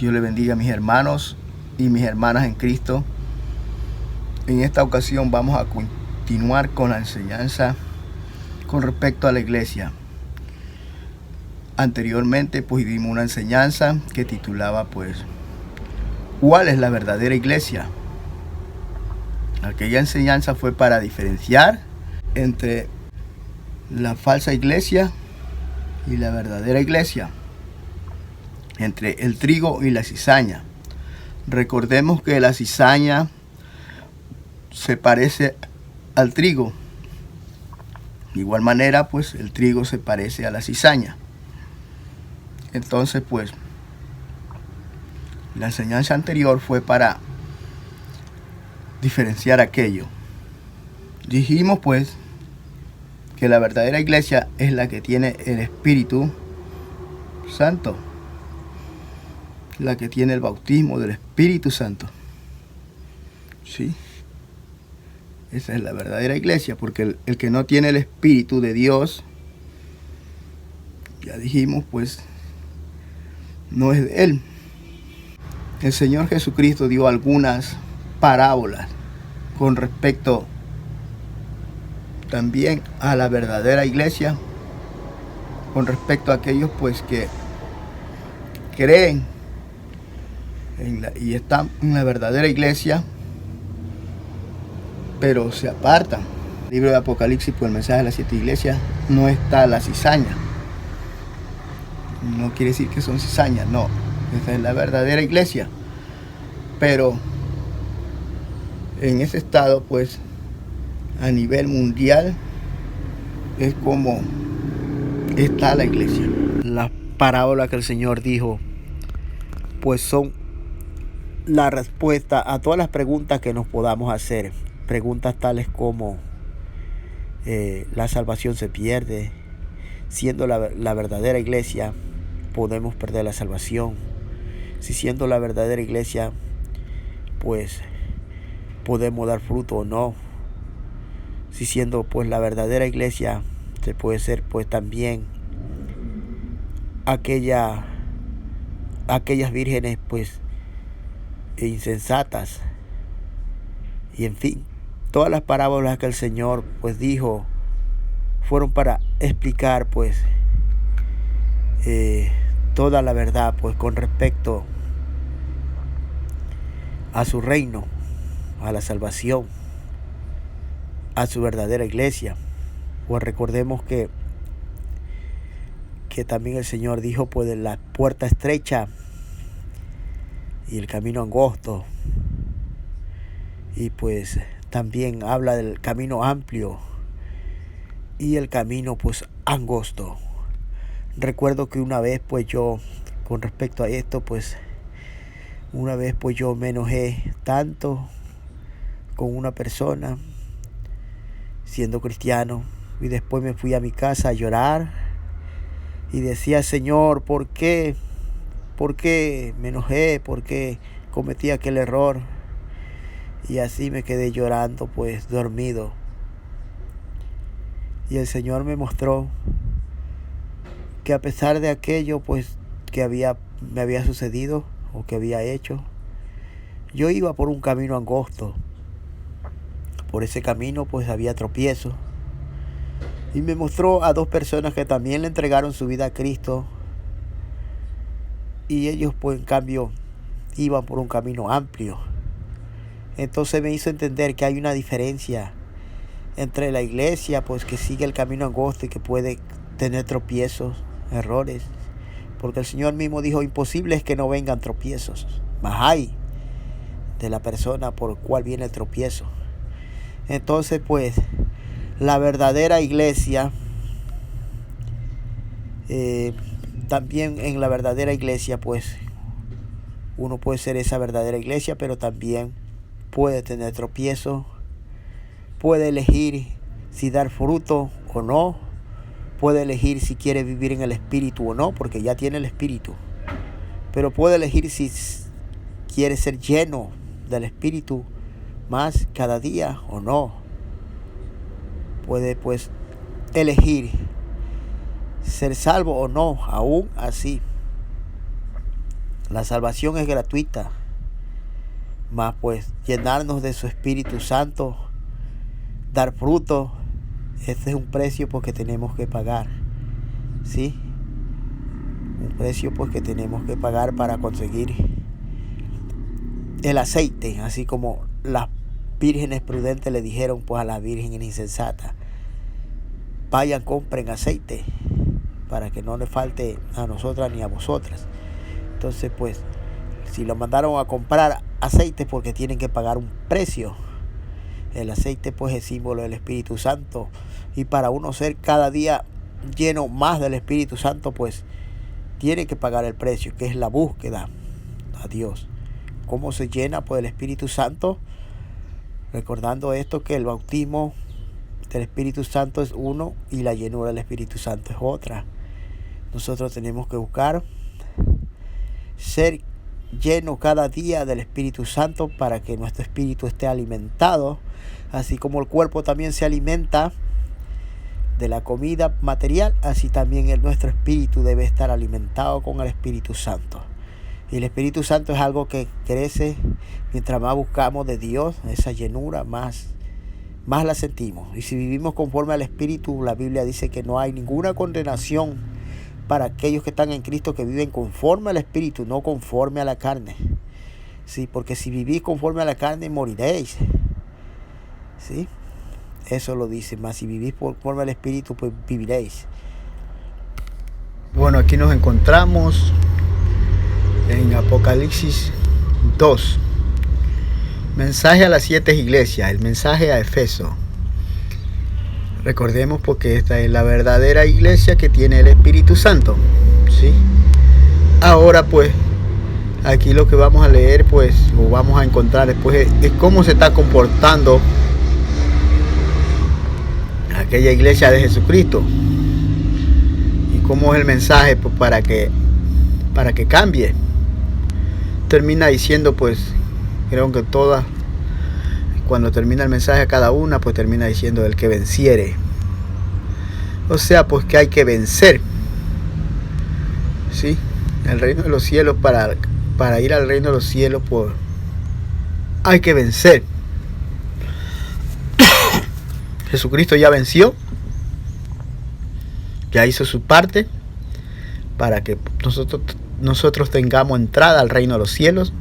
Dios le bendiga a mis hermanos y mis hermanas en Cristo. En esta ocasión vamos a continuar con la enseñanza con respecto a la iglesia. Anteriormente dimos una enseñanza que titulaba ¿cuál es la verdadera iglesia? Aquella enseñanza fue para diferenciar entre la falsa iglesia y la verdadera iglesia, entre el trigo y la cizaña. Recordemos que la cizaña se parece al trigo. De igual manera, el trigo se parece a la cizaña. Entonces, la enseñanza anterior fue para diferenciar aquello. Dijimos, que la verdadera iglesia es la que tiene el Espíritu Santo, la que tiene el bautismo del Espíritu Santo. ¿Sí? Esa es la verdadera iglesia, porque el que no tiene el Espíritu de Dios, ya dijimos, no es de Él. El Señor Jesucristo dio algunas parábolas con respecto también a la verdadera iglesia, con respecto a aquellos que creen y están en la verdadera iglesia, pero se apartan. En el libro de Apocalipsis, el mensaje de las 7 iglesias, no está la cizaña. No quiere decir que son cizañas, no. Esa es la verdadera iglesia. Pero en ese estado, a nivel mundial, es como está la iglesia. Las parábolas que el Señor dijo, son la respuesta a todas las preguntas que nos podamos hacer. Preguntas tales como, ¿la salvación se pierde? Siendo la verdadera iglesia, podemos perder la salvación. Si siendo la verdadera iglesia, podemos dar fruto o no. Si siendo la verdadera iglesia, se puede ser también aquellas vírgenes insensatas. Y en fin, todas las parábolas que el Señor dijo fueron para explicar toda la verdad con respecto a su reino, a la salvación, a su verdadera iglesia. Recordemos que también el Señor dijo de la puerta estrecha y el camino angosto, y también habla del camino amplio y el camino angosto. Recuerdo que una vez yo, con respecto a esto, una vez yo me enojé tanto con una persona siendo cristiano, y después me fui a mi casa a llorar y decía: Señor, ¿por qué? ¿Por qué me enojé? ¿Por qué cometí aquel error? Y así me quedé llorando, dormido. Y el Señor me mostró que a pesar de aquello que me había sucedido o que había hecho, yo iba por un camino angosto. Por ese camino había tropiezos. Y me mostró a 2 personas que también le entregaron su vida a Cristo. Y ellos en cambio iban por un camino amplio. Entonces me hizo entender que hay una diferencia entre la iglesia que sigue el camino angosto y que puede tener tropiezos, errores. Porque el Señor mismo dijo: imposible es que no vengan tropiezos, mas hay de la persona por cual viene el tropiezo. Entonces la verdadera iglesia, también en la verdadera iglesia uno puede ser esa verdadera iglesia, pero también puede tener tropiezos, puede elegir si dar fruto o no, puede elegir si quiere vivir en el Espíritu o no, porque ya tiene el Espíritu, pero puede elegir si quiere ser lleno del Espíritu más cada día o no. Puede elegir ser salvo o no, aún así. La salvación es gratuita, mas pues llenarnos de su Espíritu Santo, dar fruto, este es un precio pues que tenemos que pagar, ¿sí? Un precio pues que tenemos que pagar para conseguir el aceite, así como las vírgenes prudentes le dijeron pues a las vírgenes insensatas: vayan, compren aceite para que no le falte a nosotras ni a vosotras. Entonces pues si lo mandaron a comprar aceite, porque tienen que pagar un precio. El aceite pues es símbolo del Espíritu Santo, y para uno ser cada día lleno más del Espíritu Santo pues tiene que pagar el precio, que es la búsqueda a Dios. ¿Cómo se llena pues el Espíritu Santo? Recordando esto, que el bautismo del Espíritu Santo es uno y la llenura del Espíritu Santo es otra. Nosotros tenemos que buscar ser lleno cada día del Espíritu Santo para que nuestro espíritu esté alimentado, así como el cuerpo también se alimenta de la comida material, así también nuestro espíritu debe estar alimentado con el Espíritu Santo. Y el Espíritu Santo es algo que crece mientras más buscamos de Dios, esa llenura más la sentimos. Y si vivimos conforme al Espíritu, la Biblia dice que no hay ninguna condenación para aquellos que están en Cristo, que viven conforme al Espíritu, no conforme a la carne. Sí, porque si vivís conforme a la carne, moriréis. Sí, eso lo dice, mas si vivís conforme al Espíritu, pues viviréis. Bueno, aquí nos encontramos en Apocalipsis 2. Mensaje a las 7 iglesias, el mensaje a Efeso. Recordemos, porque esta es la verdadera iglesia que tiene el Espíritu Santo, ¿sí? Ahora pues, aquí lo que vamos a leer pues, o vamos a encontrar después, es cómo se está comportando aquella iglesia de Jesucristo, y cómo es el mensaje pues, para que cambie. Termina diciendo pues, creo que todas, cuando termina el mensaje a cada una, pues termina diciendo: el que venciere. O sea, pues que hay que vencer, ¿sí? El reino de los cielos, para ir al reino de los cielos, pues hay que vencer. Jesucristo ya venció, ya hizo su parte para que nosotros tengamos entrada al reino de los cielos.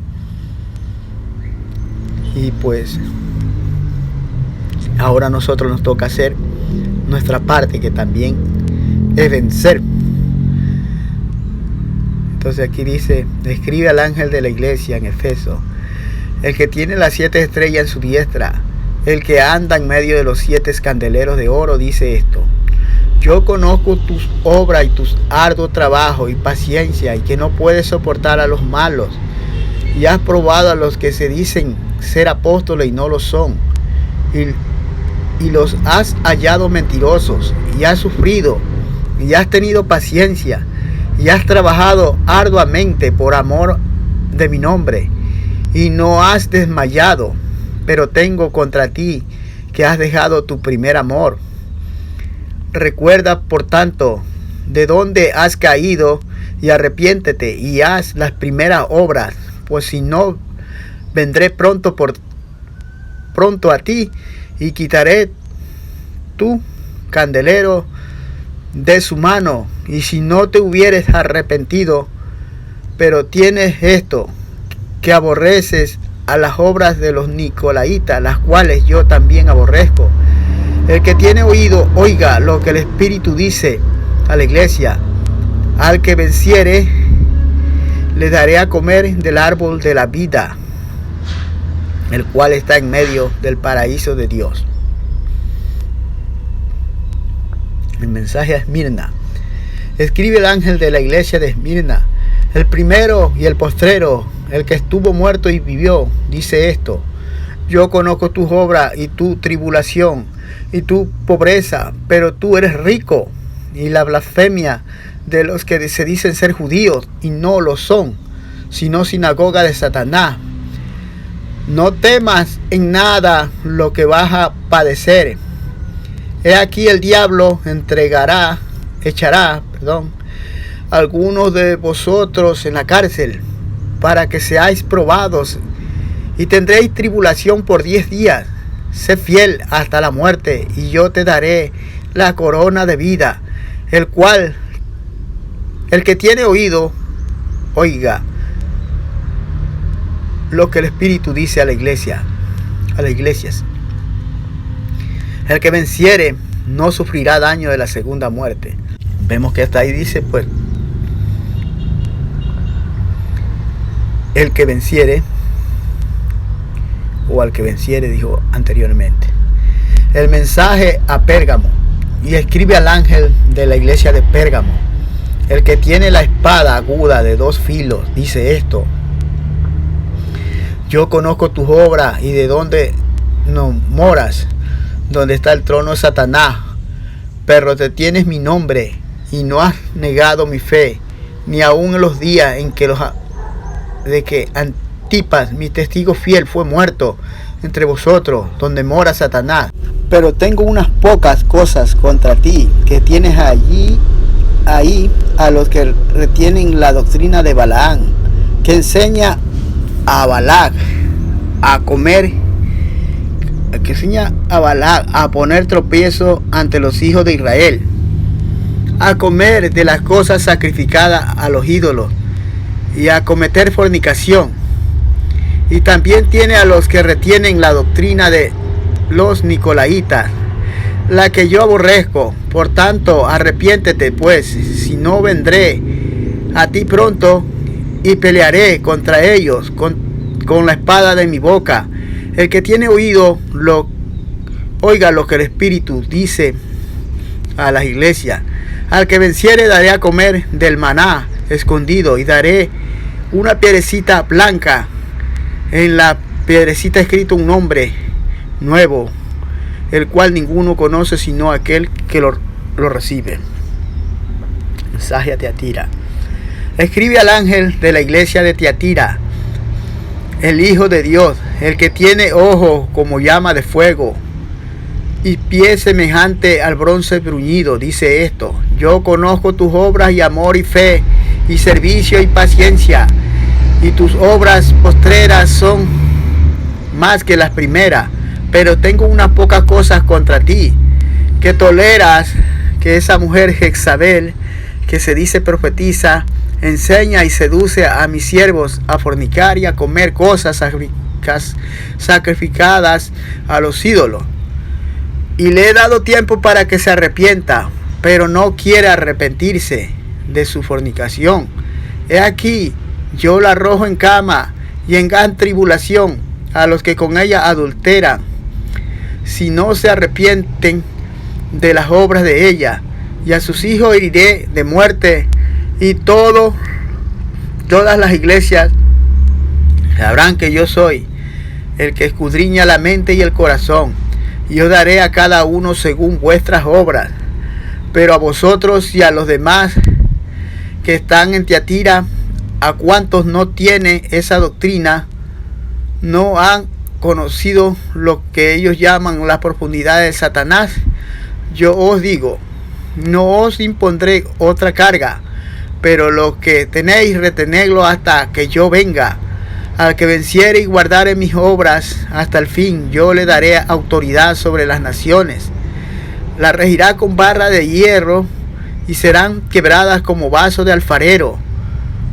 Y pues ahora a nosotros nos toca hacer nuestra parte, que también es vencer. Entonces aquí dice: escribe al ángel de la iglesia en Efeso, el que tiene las 7 estrellas en su diestra, el que anda en medio de los 7 candeleros de oro, dice esto: yo conozco tus obras y tus arduo trabajo y paciencia, y que no puedes soportar a los malos, y has probado a los que se dicen ser apóstoles y no lo son, y los has hallado mentirosos, y has sufrido, y has tenido paciencia, y has trabajado arduamente por amor de mi nombre, y no has desmayado. Pero tengo contra ti que has dejado tu primer amor. Recuerda, por tanto, de dónde has caído, y arrepiéntete, y haz las primeras obras, pues si no, vendré pronto a ti, y quitaré tu candelero de su mano. Y si no te hubieres arrepentido, pero tienes esto, que aborreces a las obras de los nicolaitas, las cuales yo también aborrezco. El que tiene oído, oiga lo que el Espíritu dice a la iglesia. Al que venciere, le daré a comer del árbol de la vida, el cual está en medio del paraíso de Dios. El mensaje a Esmirna. Escribe el ángel de la iglesia de Esmirna, el primero y el postrero, el que estuvo muerto y vivió, dice esto: yo conozco tus obras y tu tribulación y tu pobreza, pero tú eres rico, y la blasfemia de los que se dicen ser judíos y no lo son, sino sinagoga de Satanás. No temas en nada lo que vas a padecer. He aquí el diablo echará algunos de vosotros en la cárcel, para que seáis probados, y tendréis tribulación por 10 días. Sé fiel hasta la muerte, y yo te daré la corona de vida. El que tiene oído, oiga lo que el Espíritu dice a las iglesias. El que venciere no sufrirá daño de la segunda muerte. Vemos que hasta ahí dice, pues, el que venciere, o al que venciere, dijo anteriormente. El mensaje a Pérgamo. Y escribe al ángel de la iglesia de Pérgamo: el que tiene la espada aguda de 2 filos, dice esto: yo conozco tus obras y de dónde no moras, donde está el trono de Satanás, pero te tienes mi nombre y no has negado mi fe, ni aun en los días en que Antipas, mi testigo fiel, fue muerto entre vosotros, donde mora Satanás. Pero tengo unas pocas cosas contra ti, que tienes ahí a los que retienen la doctrina de Balaam, que enseña a Balac a comer, que enseña a Balac a poner tropiezo ante los hijos de Israel, a comer de las cosas sacrificadas a los ídolos y a cometer fornicación. Y también tiene a los que retienen la doctrina de los Nicolaitas, la que yo aborrezco. Por tanto, arrepiéntete, pues, si no vendré a ti pronto y pelearé contra ellos con la espada de mi boca. El que tiene oído, oiga lo que el Espíritu dice a las iglesias. Al que venciere daré a comer del maná escondido, y daré una piedrecita blanca, en la piedrecita escrito un nombre nuevo, el cual ninguno conoce sino aquel que lo recibe. Mensaje a Tiatira. Escribe al ángel de la iglesia de Tiatira, el Hijo de Dios, el que tiene ojos como llama de fuego y pie semejante al bronce bruñido, dice esto: yo conozco tus obras y amor y fe y servicio y paciencia, y tus obras postreras son más que las primeras, pero tengo unas pocas cosas contra ti, que toleras que esa mujer Jezabel, que se dice profetiza, enseña y seduce a mis siervos a fornicar y a comer cosas sacrificadas a los ídolos. Y le he dado tiempo para que se arrepienta, pero no quiere arrepentirse de su fornicación. He aquí, yo la arrojo en cama y en gran tribulación a los que con ella adulteran, si no se arrepienten de las obras de ella. Y a sus hijos heriré de muerte, y todas las iglesias sabrán que yo soy el que escudriña la mente y el corazón, y yo daré a cada uno según vuestras obras. Pero a vosotros y a los demás que están en Tiatira, a cuantos no tiene esa doctrina, no han conocido lo que ellos llaman las profundidades de Satanás, yo os digo: no os impondré otra carga, pero lo que tenéis, retenedlo hasta que yo venga. Al que venciere y guardare mis obras hasta el fin, yo le daré autoridad sobre las naciones. La regirá con barra de hierro, y serán quebradas como vaso de alfarero,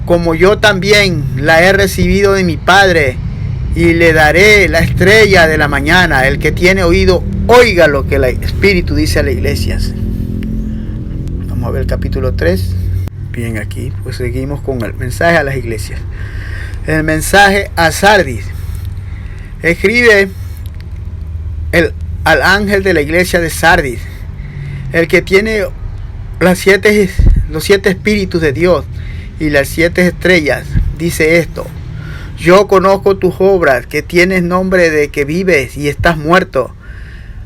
como yo también la he recibido de mi Padre, y le daré la estrella de la mañana. El que tiene oído, oiga lo que el Espíritu dice a las iglesias. Vamos a ver el capítulo 3. Bien, aquí pues seguimos con el mensaje a las iglesias. El mensaje a Sardis. Escribe al ángel de la iglesia de Sardis, el que tiene los 7 espíritus de Dios y las 7 estrellas, dice esto: yo conozco tus obras, que tienes nombre de que vives y estás muerto.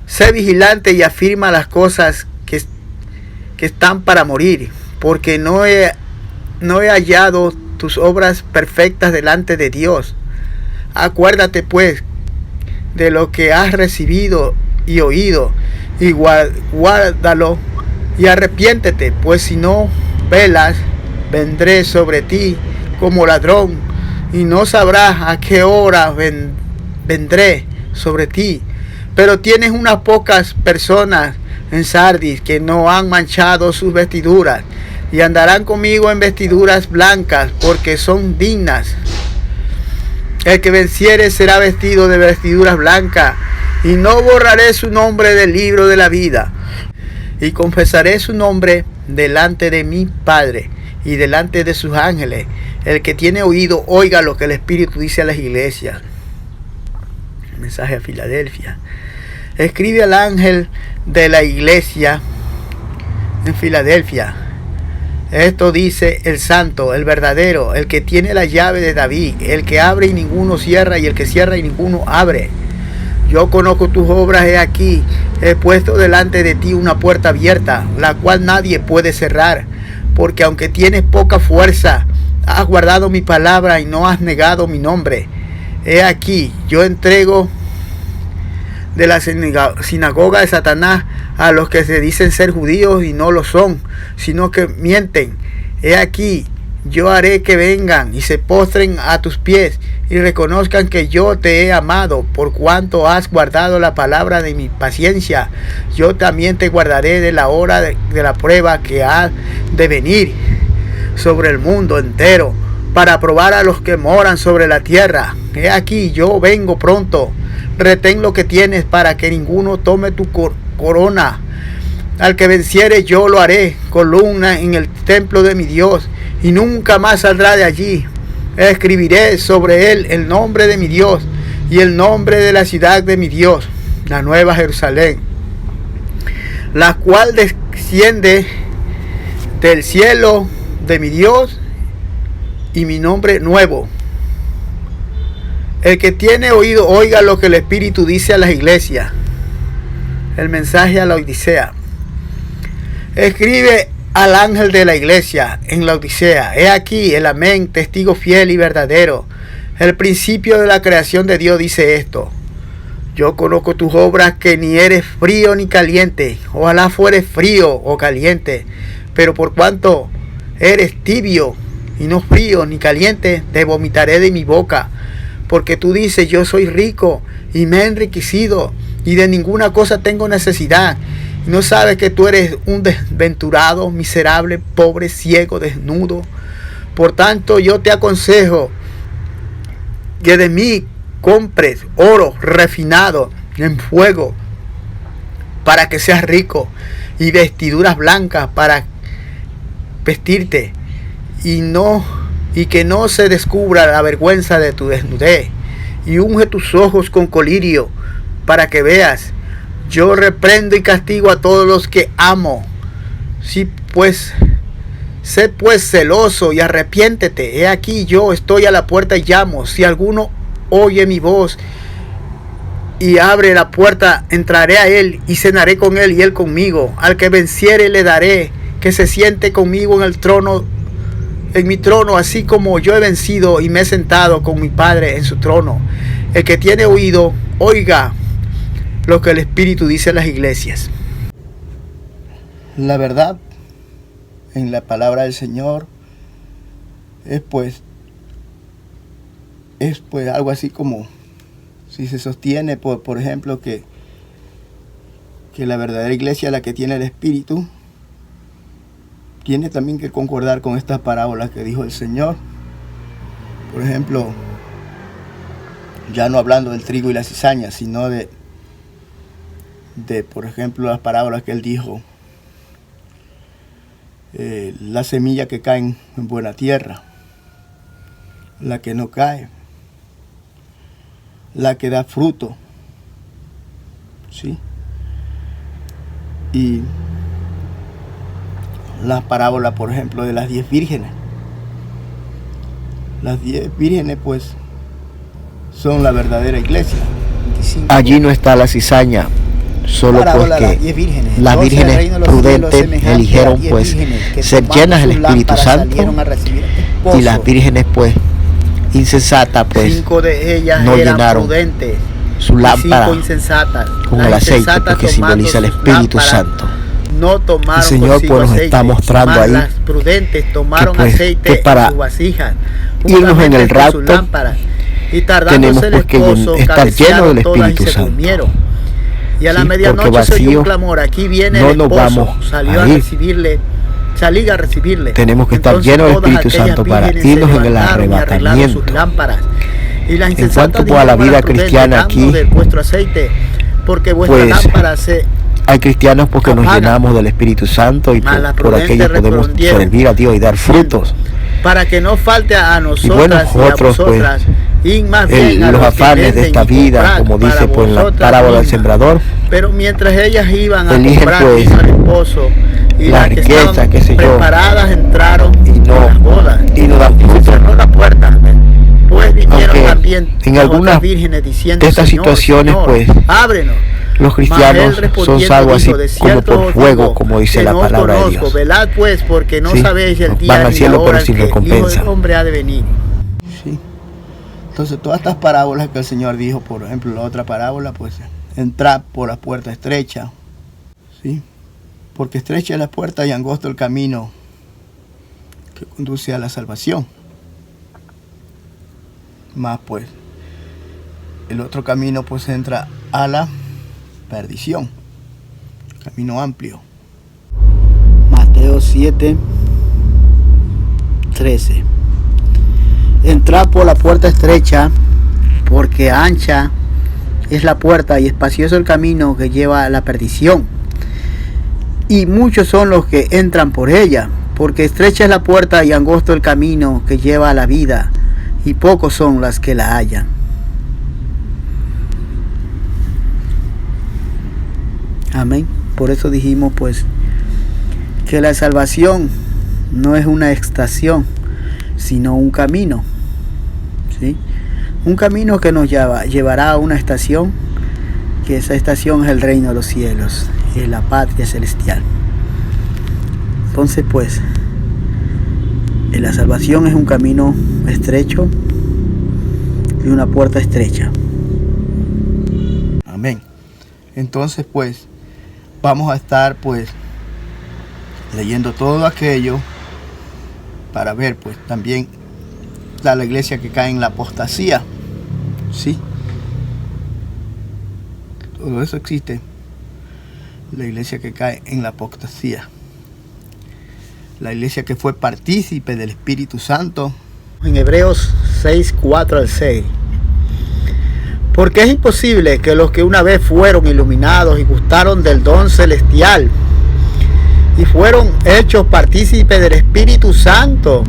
Sé vigilante y afirma las cosas que están para morir, porque no he hallado tus obras perfectas delante de Dios. Acuérdate pues de lo que has recibido y oído, y guárdalo, y arrepiéntete, pues si no velas, vendré sobre ti como ladrón, y no sabrás a qué hora vendré sobre ti. Pero tienes unas pocas personas en Sardis que no han manchado sus vestiduras, y andarán conmigo en vestiduras blancas, porque son dignas. El que venciere será vestido de vestiduras blancas, y no borraré su nombre del libro de la vida, y confesaré su nombre delante de mi Padre y delante de sus ángeles. El que tiene oído, oiga lo que el Espíritu dice a las iglesias. Mensaje a Filadelfia. Escribe al ángel de la iglesia en Filadelfia. Esto dice el santo, el verdadero, el que tiene la llave de David, el que abre y ninguno cierra, y el que cierra y ninguno abre. Yo conozco tus obras, he aquí, he puesto delante de ti una puerta abierta, la cual nadie puede cerrar, porque aunque tienes poca fuerza, has guardado mi palabra y no has negado mi nombre. He aquí, yo entrego de la sinagoga de Satanás a los que se dicen ser judíos y no lo son, sino que mienten. He aquí, yo haré que vengan y se postren a tus pies y reconozcan que yo te he amado, por cuanto has guardado la palabra de mi paciencia. Yo también te guardaré de la hora de la prueba que ha de venir sobre el mundo entero, para probar a los que moran sobre la tierra. He aquí, yo vengo pronto. Retén lo que tienes, para que ninguno tome tu corona. Al que venciere yo lo haré columna en el templo de mi Dios, y nunca más saldrá de allí. Escribiré sobre él el nombre de mi Dios y el nombre de la ciudad de mi Dios, la nueva Jerusalén, la cual desciende del cielo de mi Dios, y mi nombre nuevo. El que tiene oído, oiga lo que el Espíritu dice a las iglesias. El mensaje a la Odisea. Escribe al ángel de la iglesia en la Odisea. He aquí el amén, testigo fiel y verdadero. El principio de la creación de Dios dice esto: yo conozco tus obras, que ni eres frío ni caliente. Ojalá fueres frío o caliente. Pero por cuanto eres tibio y no frío ni caliente, te vomitaré de mi boca. Porque tú dices, yo soy rico y me he enriquecido, y de ninguna cosa tengo necesidad. Y no sabes que tú eres un desventurado, miserable, pobre, ciego, desnudo. Por tanto, yo te aconsejo que de mí compres oro refinado en fuego, para que seas rico, y vestiduras blancas para vestirte, y que no se descubra la vergüenza de tu desnudez, y unge tus ojos con colirio, para que veas. Yo reprendo y castigo a todos los que amo. Sé pues celoso y arrepiéntete. He aquí, yo estoy a la puerta y llamo. Si alguno oye mi voz y abre la puerta, entraré a él y cenaré con él y él conmigo. Al que venciere le daré que se siente conmigo en mi trono, así como yo he vencido y me he sentado con mi Padre en su trono. El que tiene oído, oiga lo que el Espíritu dice a las iglesias. La verdad en la palabra del Señor es pues algo así como, si se sostiene por ejemplo que la verdadera iglesia, la que tiene el Espíritu, tiene también que concordar con estas parábolas que dijo el Señor. Por ejemplo, ya no hablando del trigo y la cizaña, sino de por ejemplo, las parábolas que él dijo. La semilla que cae en buena tierra, la que no cae, la que da fruto, ¿sí? Y las parábolas, por ejemplo, de las 10 vírgenes. Las 10 vírgenes, pues, son la verdadera iglesia. Allí no está la cizaña, solo pues que las vírgenes prudentes eligieron pues ser llenas del Espíritu Santo, y las vírgenes pues insensatas pues 5 de ellas no eran llenaron prudentes, su lámpara con el aceite, porque simboliza el Espíritu Santo. No tomaron el Señor pues nos está mostrando más ahí las prudentes tomaron que, pues, aceite que para en sus vasijas, irnos en el rapto, y tenemos pues que estar llenos del Espíritu Santo. Y a la medianoche se oyó un clamor, aquí viene el esposo, salió a recibirle. Tenemos que estar llenos del Espíritu Santo para irnos en el arrebatamiento. En cuanto pues, a la vida cristiana aquí, pues hay cristianos porque nos llenamos del Espíritu Santo y por aquello podemos servir a Dios y dar frutos. Para que no falte a nosotras y bueno, nosotros, vosotras, pues, y más bien los afanes de esta vida, como dice pues, en la parábola del sembrador, pero mientras ellas iban a eligen comprar pues, al esposo y la riqueza, que se preparadas entraron y no, a las bodas y no dan fruto. Cerró la puerta. Pues vinieron también en algunas vírgenes diciendo, de estas situaciones, Señor, pues, ábrenos. los cristianos son salvos así como por fuego, como dice la palabra de Dios. Velad pues, porque no sabéis el día van al cielo pero sin recompensa. El Hijo del Hombre ha de venir. Sí. Entonces todas estas parábolas que el Señor dijo, por ejemplo, la otra parábola, pues, entrad por la puerta estrecha, ¿sí? Porque estrecha es la puerta y angosto el camino que conduce a la salvación. Más pues, el otro camino pues entra a la perdición, camino amplio. Mateo 7:13. Entrad por la puerta estrecha, porque ancha es la puerta y espacioso el camino que lleva a la perdición, y muchos son los que entran por ella, porque estrecha es la puerta y angosto el camino que lleva a la vida, y pocos son las que la hallan. Amén. Por eso dijimos pues que la salvación no es una estación, sino un camino, ¿sí? Un camino que nos llevará a una estación, que esa estación es el reino de los cielos, es la patria celestial. Entonces pues, la salvación es un camino estrecho y una puerta estrecha. Amén. Entonces pues, vamos a estar pues leyendo todo aquello para ver pues también está la iglesia que cae en la apostasía, ¿sí? Todo eso existe. La iglesia que cae en la apostasía. La iglesia que fue partícipe del Espíritu Santo. En Hebreos 6:4-6. Porque es imposible que los que una vez fueron iluminados y gustaron del don celestial y fueron hechos partícipes del Espíritu Santo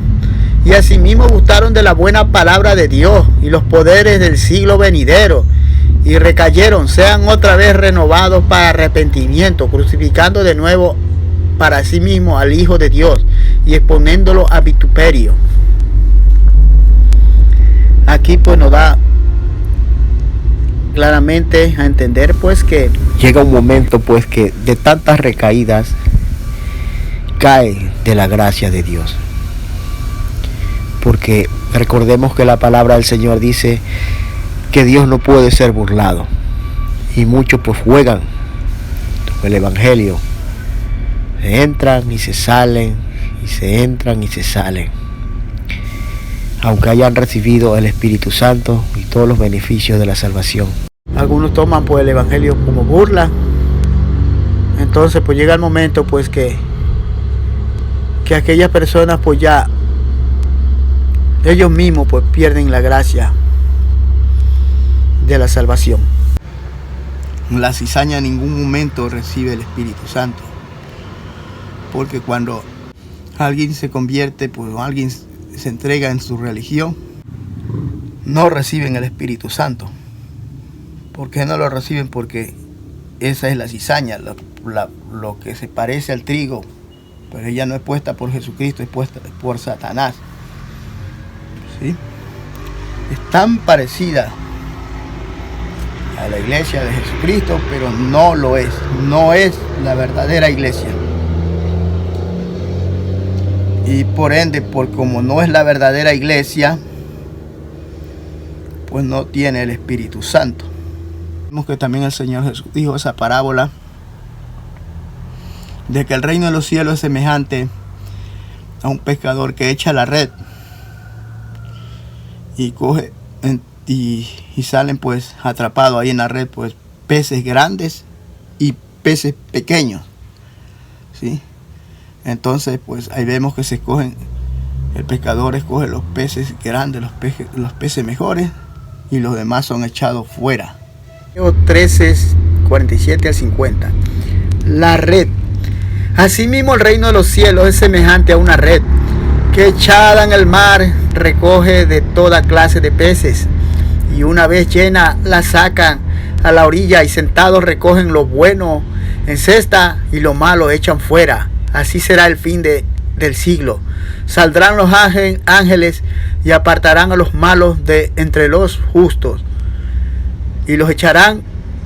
y asimismo gustaron de la buena palabra de Dios y los poderes del siglo venidero y recayeron, sean otra vez renovados para arrepentimiento, crucificando de nuevo para sí mismo al Hijo de Dios y exponiéndolo a vituperio. Aquí pues nos da claramente a entender pues que llega un momento pues que de tantas recaídas cae de la gracia de Dios, porque recordemos que la palabra del Señor dice que Dios no puede ser burlado, y muchos pues juegan el evangelio, se entran y se salen y se entran y se salen, aunque hayan recibido el Espíritu Santo y todos los beneficios de la salvación. Algunos toman pues el evangelio como burla. Entonces pues llega el momento pues que aquellas personas pues ya ellos mismos pues pierden la gracia de la salvación. La cizaña en ningún momento recibe el Espíritu Santo, porque cuando alguien se convierte pues, o alguien se entrega en su religión, no reciben el Espíritu Santo. ¿Por qué no lo reciben? Porque esa es la cizaña, lo que se parece al trigo, pero ella no es puesta por Jesucristo, es puesta por Satanás, ¿sí? Es tan parecida a la iglesia de Jesucristo, pero no lo es, no es la verdadera iglesia. Y por ende, como no es la verdadera iglesia, pues no tiene el Espíritu Santo. Vemos que también el Señor Jesús dijo esa parábola de que el reino de los cielos es semejante a un pescador que echa la red y salen pues atrapados ahí en la red pues peces grandes y peces pequeños, ¿sí? Entonces pues ahí vemos que el pescador escoge los peces grandes, los peces mejores, y los demás son echados fuera. 13, 47 al 50. La red. Asimismo el reino de los cielos es semejante a una red que echada en el mar recoge de toda clase de peces, y una vez llena la sacan a la orilla, y sentados recogen lo bueno en cesta y lo malo echan fuera. Así será el fin del siglo. Saldrán los ángeles y apartarán a los malos de entre los justos, y los echarán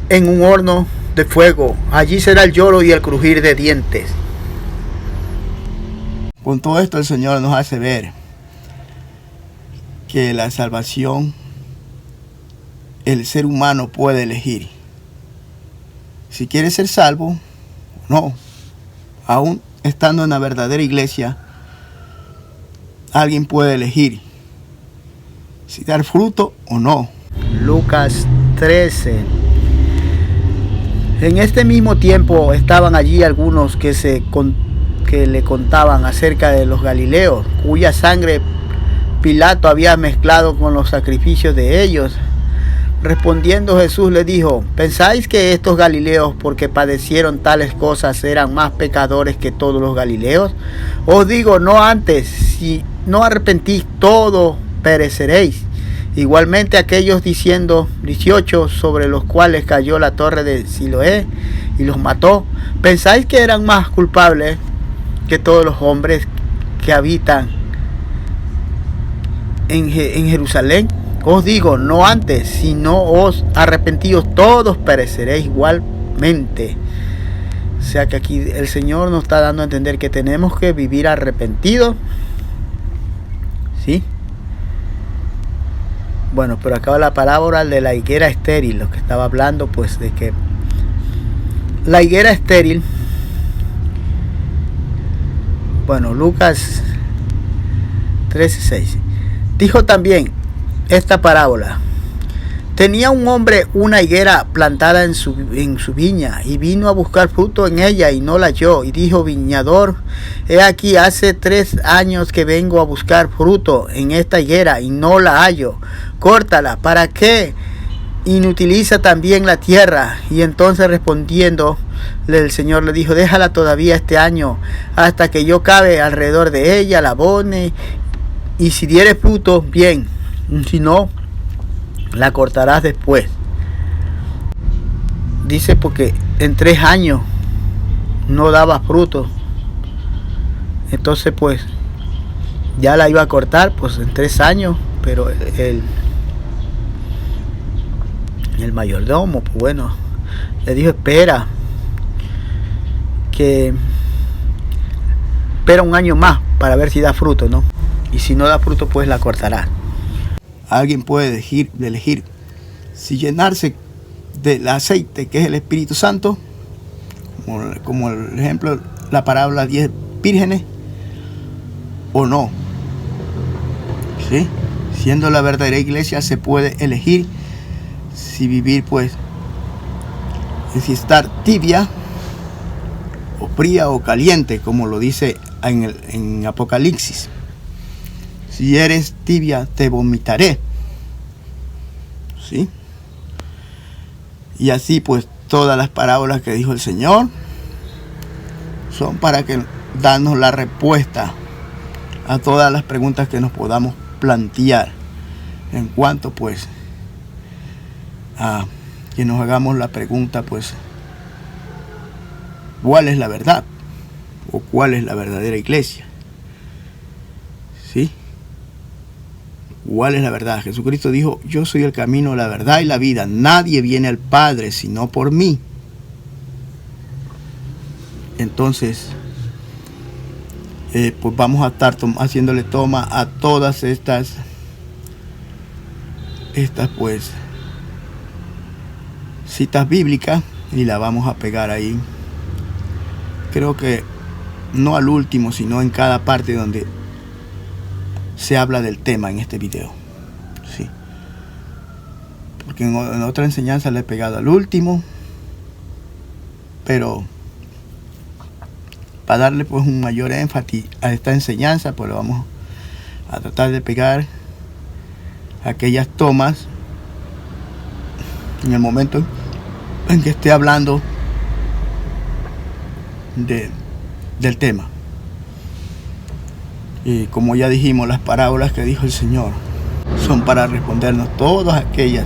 en un horno de fuego. Allí será el lloro y el crujir de dientes. Con todo esto el Señor nos hace ver que la salvación, el ser humano puede elegir si quiere ser salvo o no. Aún estando en la verdadera iglesia, alguien puede elegir si dar fruto o no. Lucas 13. En este mismo tiempo estaban allí algunos que le contaban acerca de los galileos, cuya sangre Pilato había mezclado con los sacrificios de ellos. Respondiendo Jesús le dijo: ¿pensáis que estos galileos, porque padecieron tales cosas, eran más pecadores que todos los galileos? Os digo, no antes, si no arrepentís, todos pereceréis. Igualmente aquellos 18 sobre los cuales cayó la torre de Siloé y los mató, ¿pensáis que eran más culpables que todos los hombres que habitan en Jerusalén? Os digo, no antes, si no os arrepentís, todos pereceréis igualmente. O sea que aquí el Señor nos está dando a entender que tenemos que vivir arrepentidos, ¿sí? Bueno, pero acaba la parábola de la higuera estéril, lo que estaba hablando pues de que la higuera estéril, bueno, Lucas 13:6, dijo también esta parábola: tenía un hombre una higuera plantada en su viña, y vino a buscar fruto en ella y no la halló, y dijo: viñador, he aquí hace 3 años que vengo a buscar fruto en esta higuera y no la hallo. Córtala, ¿para qué inutiliza también la tierra? Y entonces respondiendo el Señor le dijo: déjala todavía este año, hasta que yo cabe alrededor de ella, la abone, y si diere fruto, bien, si no, la cortarás después. Dice porque en 3 años no daba fruto, entonces pues ya la iba a cortar pues en 3 años, pero el mayordomo pues bueno le dijo: espera 1 año más para ver si da fruto, ¿no? Y si no da fruto pues la cortará. Alguien puede elegir si llenarse del aceite que es el Espíritu Santo, como el ejemplo, la parábola 10 vírgenes, o no. ¿Sí? Siendo la verdadera iglesia se puede elegir si vivir pues, si estar tibia o fría o caliente, como lo dice en Apocalipsis. Si eres tibia, te vomitaré. ¿Sí? Y así pues todas las parábolas que dijo el Señor son para que darnos la respuesta a todas las preguntas que nos podamos plantear en cuanto pues a que nos hagamos la pregunta pues ¿cuál es la verdad? ¿O cuál es la verdadera iglesia? ¿Sí? ¿Cuál es la verdad? Jesucristo dijo: yo soy el camino, la verdad y la vida. Nadie viene al Padre sino por mí. Entonces, pues vamos a estar haciéndole toma a todas estas pues citas bíblicas y la vamos a pegar ahí. Creo que no al último, sino en cada parte donde se habla del tema en este video. porque en otra enseñanza le he pegado al último, pero para darle pues un mayor énfasis a esta enseñanza, pues lo vamos a tratar de pegar aquellas tomas en el momento en que esté hablando del tema. Y como ya dijimos, las parábolas que dijo el Señor son para respondernos todas aquellas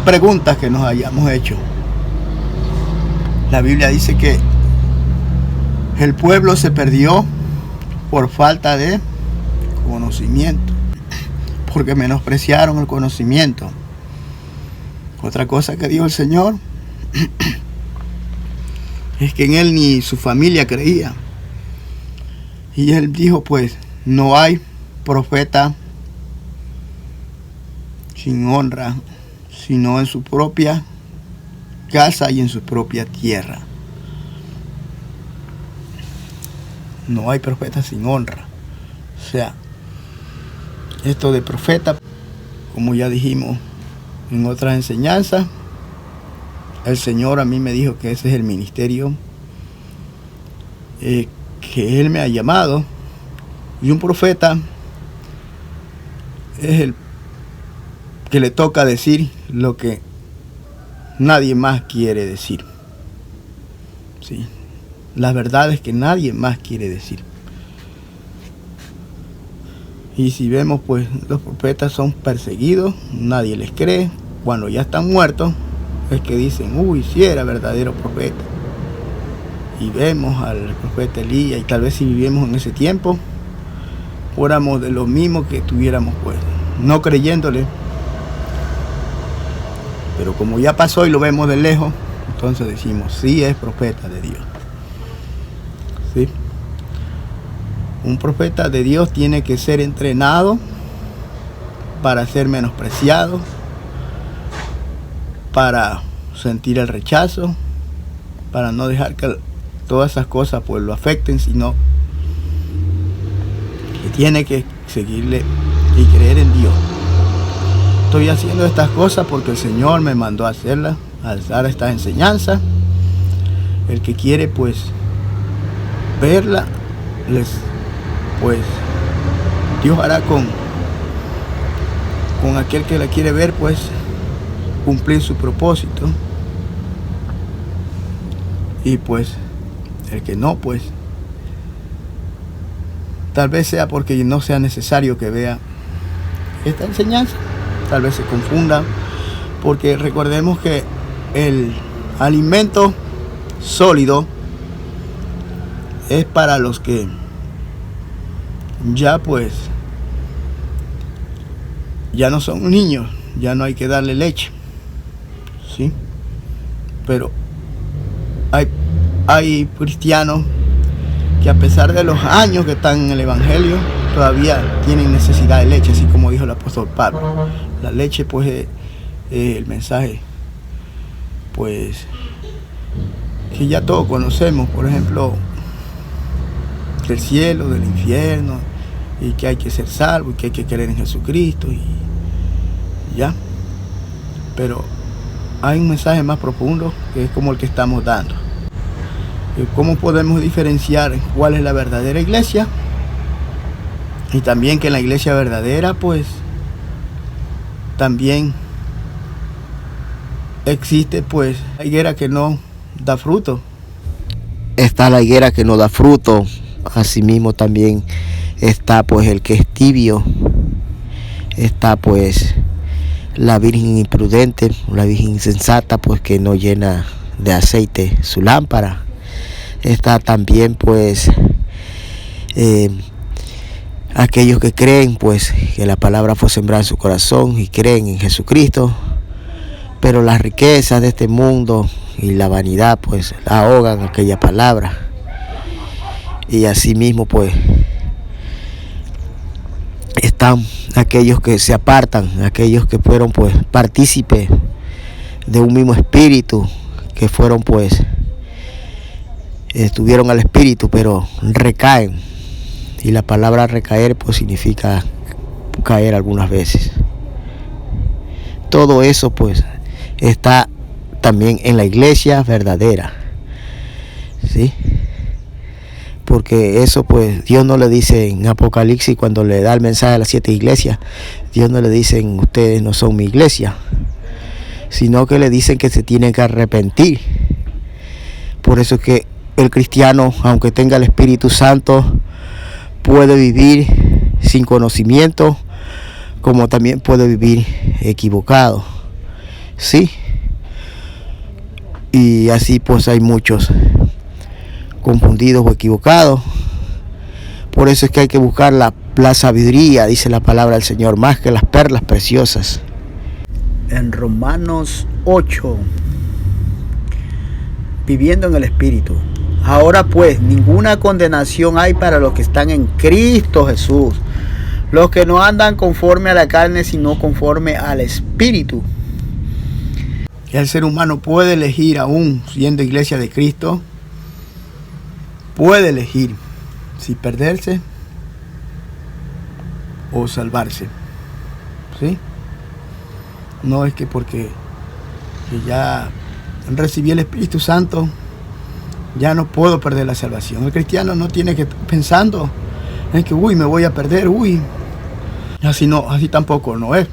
preguntas que nos hayamos hecho. La Biblia dice que el pueblo se perdió por falta de conocimiento, porque menospreciaron el conocimiento. Otra cosa que dijo el Señor es que en Él ni su familia creía. Y Él dijo, pues, no hay profeta sin honra, sino en su propia casa y en su propia tierra. No hay profeta sin honra. O sea, esto de profeta, como ya dijimos en otras enseñanzas, el Señor a mí me dijo que ese es el ministerio que Él me ha llamado. Y un profeta es el que le toca decir lo que nadie más quiere decir. ¿Sí? Las verdades que nadie más quiere decir. Y si vemos, pues los profetas son perseguidos, nadie les cree. Cuando ya están muertos es que dicen, uy, sí era verdadero profeta. Y vemos al profeta Elías, y tal vez si viviéramos en ese tiempo, fuéramos de lo mismo que estuviéramos, pues, no creyéndole. Pero como ya pasó y lo vemos de lejos, entonces decimos, sí es profeta de Dios. ¿Sí? Un profeta de Dios tiene que ser entrenado para ser menospreciado, para sentir el rechazo, para no dejar que todas esas cosas pues lo afecten, sino que tiene que seguirle y creer en Dios. Estoy haciendo estas cosas porque el Señor me mandó a hacerlas, a dar estas enseñanzas. El que quiere pues verla, pues Dios hará con aquel que la quiere ver, pues cumplir su propósito. Y pues el que no, pues tal vez sea porque no sea necesario que vea esta enseñanza, tal vez se confunda, porque recordemos que el alimento sólido es para los que ya pues ya no son niños, ya no hay que darle leche, ¿sí? Pero hay cristianos que a pesar de los años que están en el Evangelio, todavía tienen necesidad de leche, así como dijo el apóstol Pablo. La leche pues es el mensaje pues que ya todos conocemos, por ejemplo, del cielo, del infierno, y que hay que ser salvo, y que hay que creer en Jesucristo, y ya. Pero hay un mensaje más profundo que es como el que estamos dando. ¿Cómo podemos diferenciar cuál es la verdadera iglesia? Y también que en la iglesia verdadera pues también existe pues la higuera que no da fruto. Está la higuera que no da fruto. Asimismo también está pues el que es tibio. Está pues la virgen imprudente, la virgen insensata, pues que no llena de aceite su lámpara. Está también pues aquellos que creen pues que la palabra fue sembrada en su corazón y creen en Jesucristo, pero las riquezas de este mundo y la vanidad pues ahogan aquella palabra. Y asimismo pues están aquellos que se apartan, aquellos que fueron pues partícipes de un mismo espíritu, que fueron pues estuvieron al espíritu pero recaen, y la palabra recaer pues significa caer algunas veces. todo eso pues está también en la iglesia verdadera, ¿sí? Porque eso pues Dios no le dice en Apocalipsis, cuando le da el mensaje a las 7 iglesias, Dios no le dice ustedes no son mi iglesia, sino que le dicen que se tienen que arrepentir. Por eso es que el cristiano, aunque tenga el Espíritu Santo, puede vivir sin conocimiento, como también puede vivir equivocado, ¿sí? Y así pues hay muchos confundidos o equivocados. Por eso es que hay que buscar la sabiduría, dice la palabra del Señor, más que las perlas preciosas. En Romanos 8, viviendo en el Espíritu. Ahora pues, ninguna condenación hay para los que están en Cristo Jesús, los que no andan conforme a la carne, sino conforme al Espíritu. El ser humano puede elegir, aún siendo iglesia de Cristo, puede elegir si perderse o salvarse, ¿sí? No es que porque ya recibí el Espíritu Santo ya no puedo perder la salvación. El cristiano no tiene que estar pensando en que me voy a perder, así no, así tampoco no es.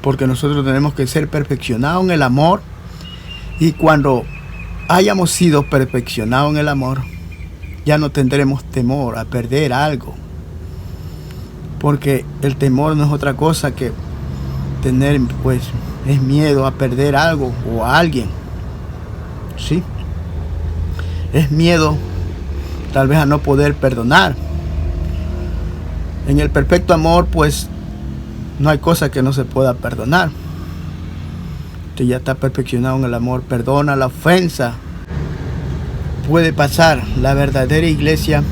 Porque nosotros tenemos que ser perfeccionados en el amor, y cuando hayamos sido perfeccionados en el amor, ya no tendremos temor a perder algo. Porque el temor no es otra cosa que tener, pues, es miedo a perder algo o a alguien, ¿sí? Es miedo tal vez a no poder perdonar. En el perfecto amor, pues, no hay cosa que no se pueda perdonar. Usted ya está perfeccionado en el amor, perdona la ofensa. Puede pasar, la verdadera iglesia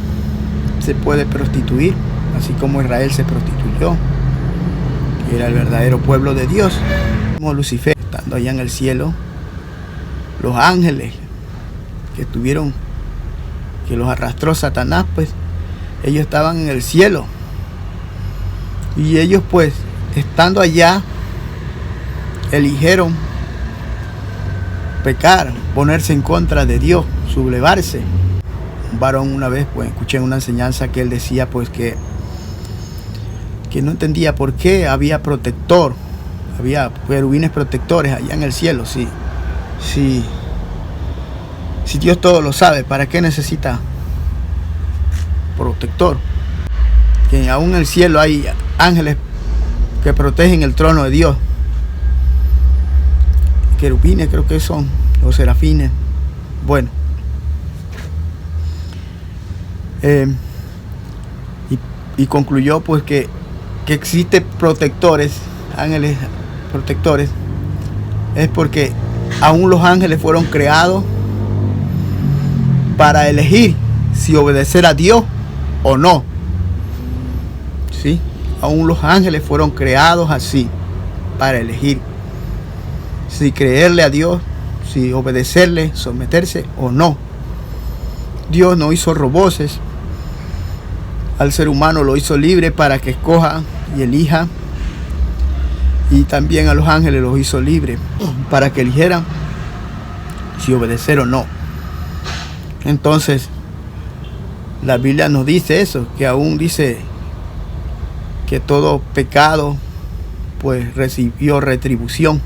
se puede prostituir, así como Israel se prostituyó, que era el verdadero pueblo de Dios. Como Lucifer, estando allá en el cielo, los ángeles que los arrastró Satanás, pues ellos estaban en el cielo, y ellos pues estando allá eligieron pecar, ponerse en contra de Dios, sublevarse. Un varón una vez pues escuché una enseñanza que él decía pues que no entendía por qué había querubines protectores allá en el cielo. Si Dios todo lo sabe, ¿para qué necesita protector? Que aún en el cielo hay ángeles que protegen el trono de Dios. Querubines creo que son, los serafines. Bueno. Y concluyó pues que existen protectores, ángeles protectores, es porque aún los ángeles fueron creados para elegir si obedecer a Dios o no, ¿sí? Aún los ángeles fueron creados así, para elegir si creerle a Dios, si obedecerle, someterse o no. Dios no hizo robots, al ser humano lo hizo libre para que escoja y elija, y también a los ángeles los hizo libre para que eligieran si obedecer o no. Entonces la Biblia nos dice eso, que aún dice que todo pecado pues recibió retribución,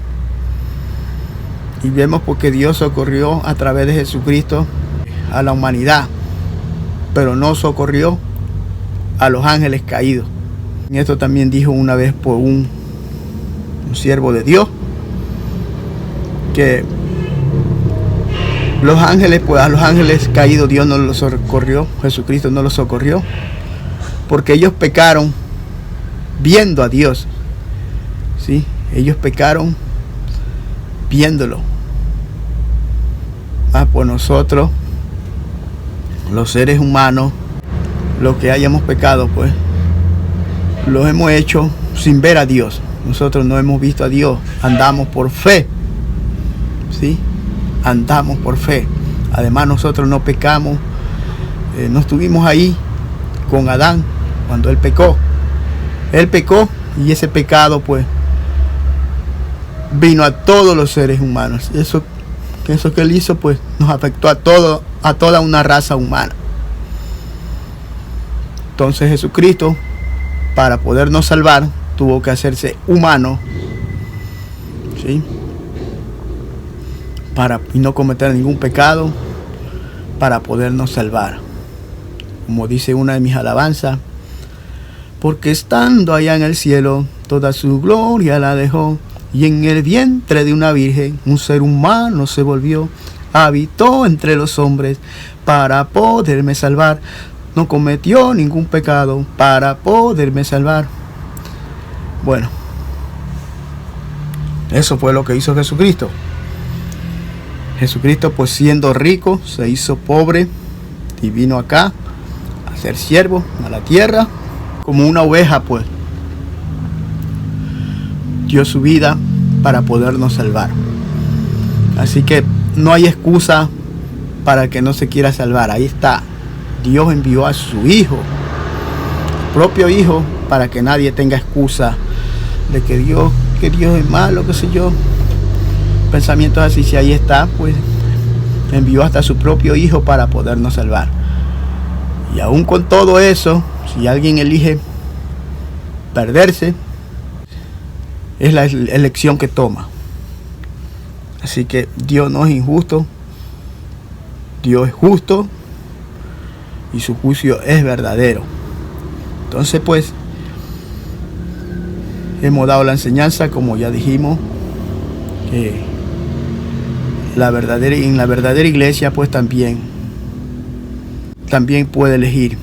y vemos porque Dios socorrió a través de Jesucristo a la humanidad, pero no socorrió a los ángeles caídos. Y esto también dijo una vez por un siervo de Dios, que los ángeles, pues a los ángeles caídos Dios no los socorrió, Jesucristo no los socorrió, porque ellos pecaron viendo a Dios, ¿sí? Ellos pecaron viéndolo. Por nosotros, los seres humanos, los que hayamos pecado, pues los hemos hecho sin ver a Dios. Nosotros no hemos visto a Dios, andamos por fe, ¿sí? Andamos por fe. Además nosotros no pecamos, no estuvimos ahí con Adán cuando él pecó. Él pecó, y ese pecado pues vino a todos los seres humanos. Eso que Él hizo, pues nos afectó a toda una raza humana. Entonces Jesucristo, para podernos salvar, tuvo que hacerse humano, ¿sí? Y no cometer ningún pecado, para podernos salvar. Como dice una de mis alabanzas, porque estando allá en el cielo, toda su gloria la dejó, y en el vientre de una virgen, un ser humano se volvió, habitó entre los hombres, para poderme salvar. No cometió ningún pecado, para poderme salvar. Bueno, eso fue lo que hizo Jesucristo. Jesucristo, pues siendo rico, se hizo pobre y vino acá a ser siervo a la tierra, como una oveja, pues dio su vida para podernos salvar. Así que no hay excusa para que no se quiera salvar. Ahí está. Dios envió a su Hijo, propio Hijo, para que nadie tenga excusa de que Dios es malo, qué sé yo. Pensamientos así. Si ahí está, pues envió hasta su propio Hijo para podernos salvar. Y aún con todo eso, si alguien elige perderse, es la elección que toma. Así que Dios no es injusto, Dios es justo y su juicio es verdadero. Entonces, pues, hemos dado la enseñanza, como ya dijimos, que en la verdadera iglesia, pues también puede elegir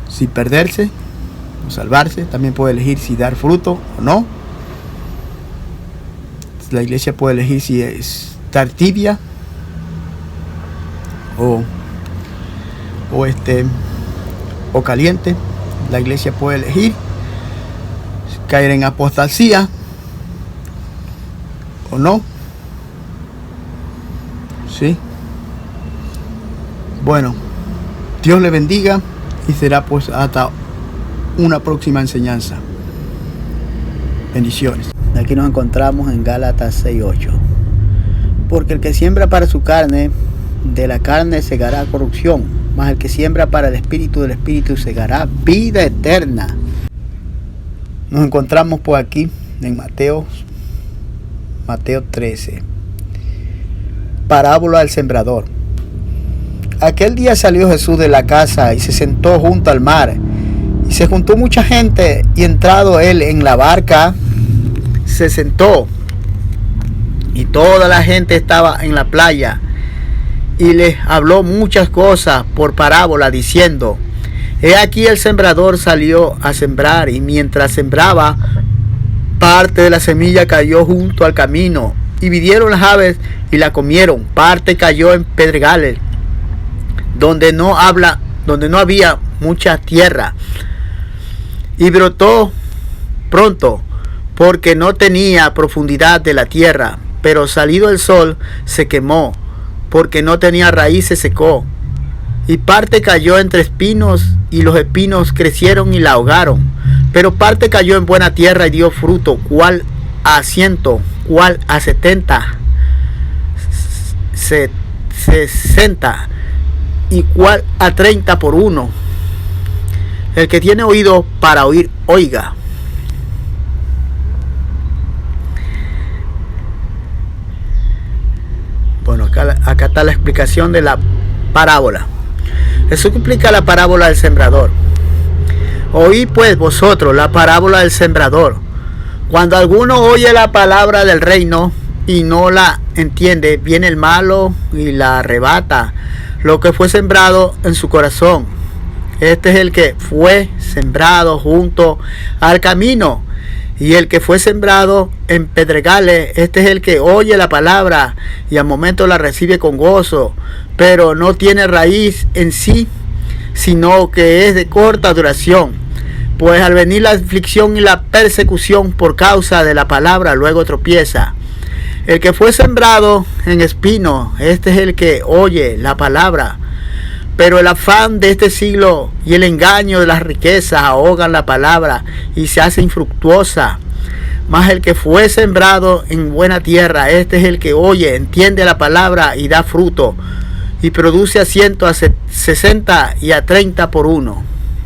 si perderse o salvarse. También puede elegir si dar fruto o no. La iglesia puede elegir si estar tibia o caliente. La iglesia puede elegir caer en apostasía o no. ¿Sí? Bueno, Dios le bendiga y será pues hasta una próxima enseñanza. Bendiciones. Aquí nos encontramos en Gálatas 6:8. Porque el que siembra para su carne, de la carne segará corrupción, mas el que siembra para el espíritu, del espíritu segará vida eterna. Nos encontramos por aquí en Mateo 13. Parábola del sembrador. Aquel día salió Jesús de la casa y se sentó junto al mar. Y se juntó mucha gente, y entrado él en la barca, se sentó. Y toda la gente estaba en la playa. Y les habló muchas cosas por parábola, diciendo: He aquí el sembrador salió a sembrar, y mientras sembraba, parte de la semilla cayó junto al camino, y vinieron las aves y la comieron. Parte cayó en pedregales, donde no había mucha tierra, y brotó pronto, porque no tenía profundidad de la tierra. Pero salido el sol, se quemó, porque no tenía raíz, se secó. Y parte cayó entre espinos, y los espinos crecieron y la ahogaron. Pero parte cayó en buena tierra y dio fruto, cuál a 100, cuál a 70, 60, y cuál a 30 por uno. El que tiene oído para oír, oiga. Bueno, acá está la explicación de la parábola. Jesús explica la parábola del sembrador. Oí pues vosotros la parábola del sembrador. Cuando alguno oye la palabra del reino y no la entiende, viene el malo y la arrebata lo que fue sembrado en su corazón. Este es el que fue sembrado junto al camino. Y el que fue sembrado en pedregales, este es el que oye la palabra y al momento la recibe con gozo, pero no tiene raíz en sí, sino que es de corta duración. Pues al venir la aflicción y la persecución por causa de la palabra, luego tropieza. El que fue sembrado en espino, este es el que oye la palabra, pero el afán de este siglo y el engaño de las riquezas ahogan la palabra y se hace infructuosa. Mas el que fue sembrado en buena tierra, este es el que oye, entiende la palabra y da fruto, y produce a 100, a 60 y a 30 por uno.